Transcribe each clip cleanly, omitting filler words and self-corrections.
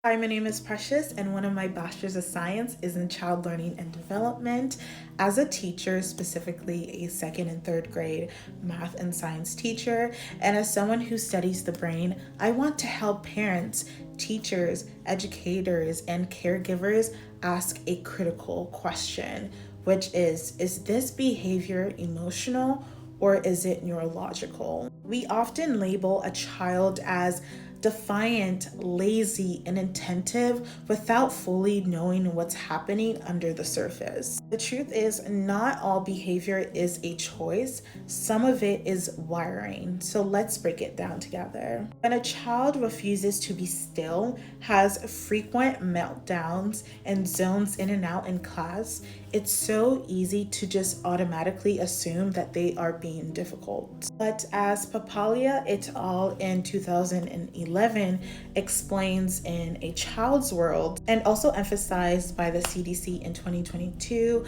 Hi, my name is Precious, and one of my Bachelor's of Science is in Child Learning and Development. As a teacher, specifically a second and third grade math and science teacher, and as someone who studies the brain, I want to help parents, teachers, educators, and caregivers ask a critical question, which is this behavior emotional or is it neurological? We often label a child as defiant, lazy, and inattentive without fully knowing what's happening under the surface. The truth is, not all behavior is a choice. Some of it is wiring. So let's break it down together. When a child refuses to be still, has frequent meltdowns, and zones in and out in class, it's so easy to just automatically assume that they are being difficult. But as Papalia et al. In 2011 explains in A Child's World, and also emphasized by the CDC in 2022,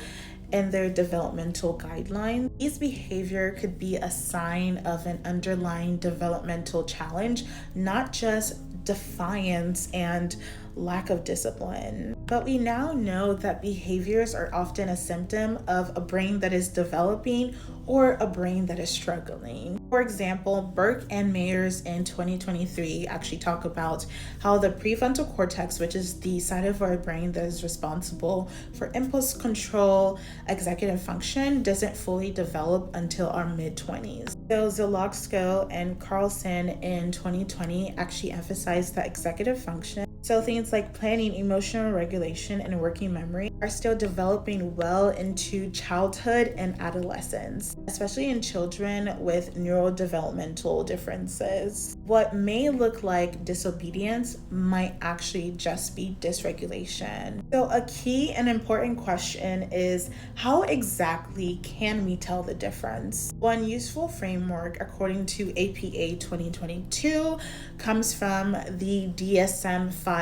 in their developmental guidelines, these behavior could be a sign of an underlying developmental challenge, not just defiance and lack of discipline. But we now know that behaviors are often a symptom of a brain that is developing or a brain that is struggling. For example, Berk and Meyers in 2023 actually talk about how the prefrontal cortex, which is the side of our brain that is responsible for impulse control, executive function, doesn't fully develop until our mid-20s. So Zelazo and Carlson in 2020 actually emphasized that executive function, so things like planning, emotional regulation, and working memory, are still developing well into childhood and adolescence, especially in children with neurodevelopmental differences. What may look like disobedience might actually just be dysregulation. So a key and important question is, how exactly can we tell the difference? One useful framework, according to APA 2022, comes from the DSM-5-TR.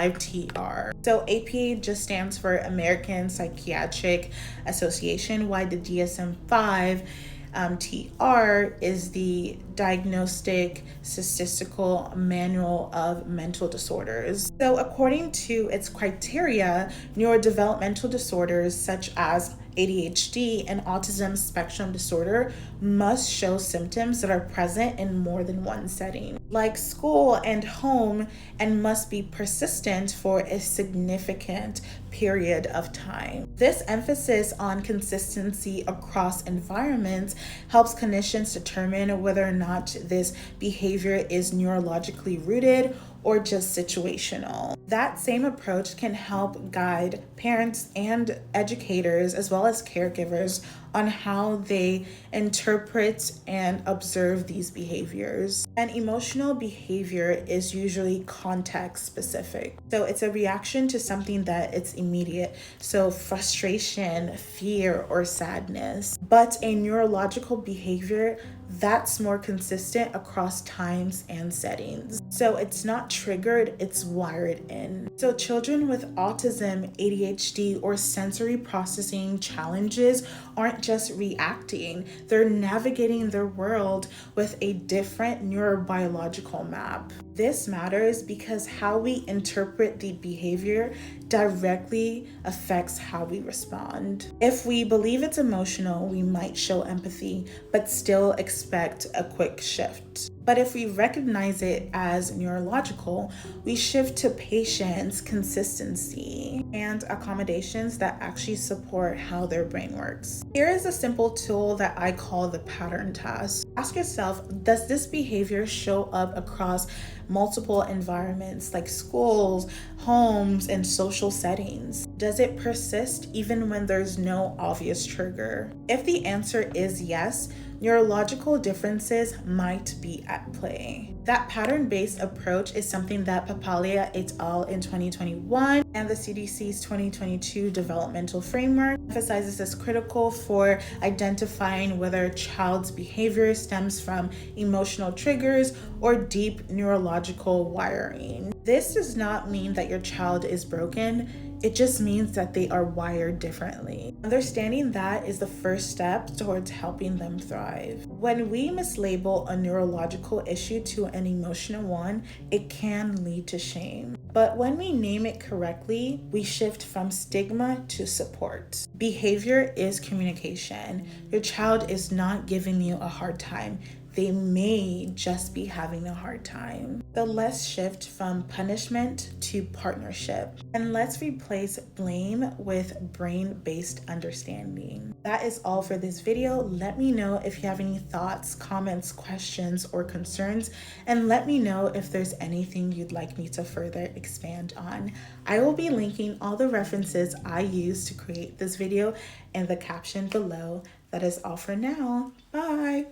So APA just stands for American Psychiatric Association, while the DSM-5 TR is the Diagnostic Statistical Manual of Mental Disorders. So according to its criteria, neurodevelopmental disorders such as ADHD and autism spectrum disorder must show symptoms that are present in more than one setting, like school and home, and must be persistent for a significant period of time. This emphasis on consistency across environments helps clinicians determine whether or not this behavior is neurologically rooted or just situational. That same approach can help guide parents and educators as well as caregivers on how they interpret and observe these behaviors. And emotional behavior is usually context specific. So it's a reaction to something that it's immediate. So frustration, fear, or sadness. But a neurological behavior that's more consistent across times and settings. So it's not triggered, it's wired in. So children with autism, ADHD, or sensory processing challenges aren't just reacting, they're navigating their world with a different neurobiological map. This matters because how we interpret the behavior directly affects how we respond. If we believe it's emotional, we might show empathy, but still expect a quick shift. But if we recognize it as neurological, we shift to patience, consistency, and accommodations that actually support how their brain works. Here is a simple tool that I call the pattern task. Ask yourself, does this behavior show up across multiple environments like schools, homes, and social settings? Does it persist even when there's no obvious trigger? If the answer is yes, neurological differences might be at play. That pattern-based approach is something that Papalia et al. In 2021 and the CDC's 2022 developmental framework emphasizes as critical for identifying whether a child's behavior stems from emotional triggers or deep neurological wiring. This does not mean that your child is broken. It just means that they are wired differently. Understanding that is the first step towards helping them thrive. When we mislabel a neurological issue to an emotional one, it can lead to shame. But when we name it correctly, we shift from stigma to support. Behavior is communication. Your child is not giving you a hard time. They may just be having a hard time. So let's shift from punishment to partnership. And let's replace blame with brain-based understanding. That is all for this video. Let me know if you have any thoughts, comments, questions, or concerns. And let me know if there's anything you'd like me to further expand on. I will be linking all the references I used to create this video in the caption below. That is all for now. Bye.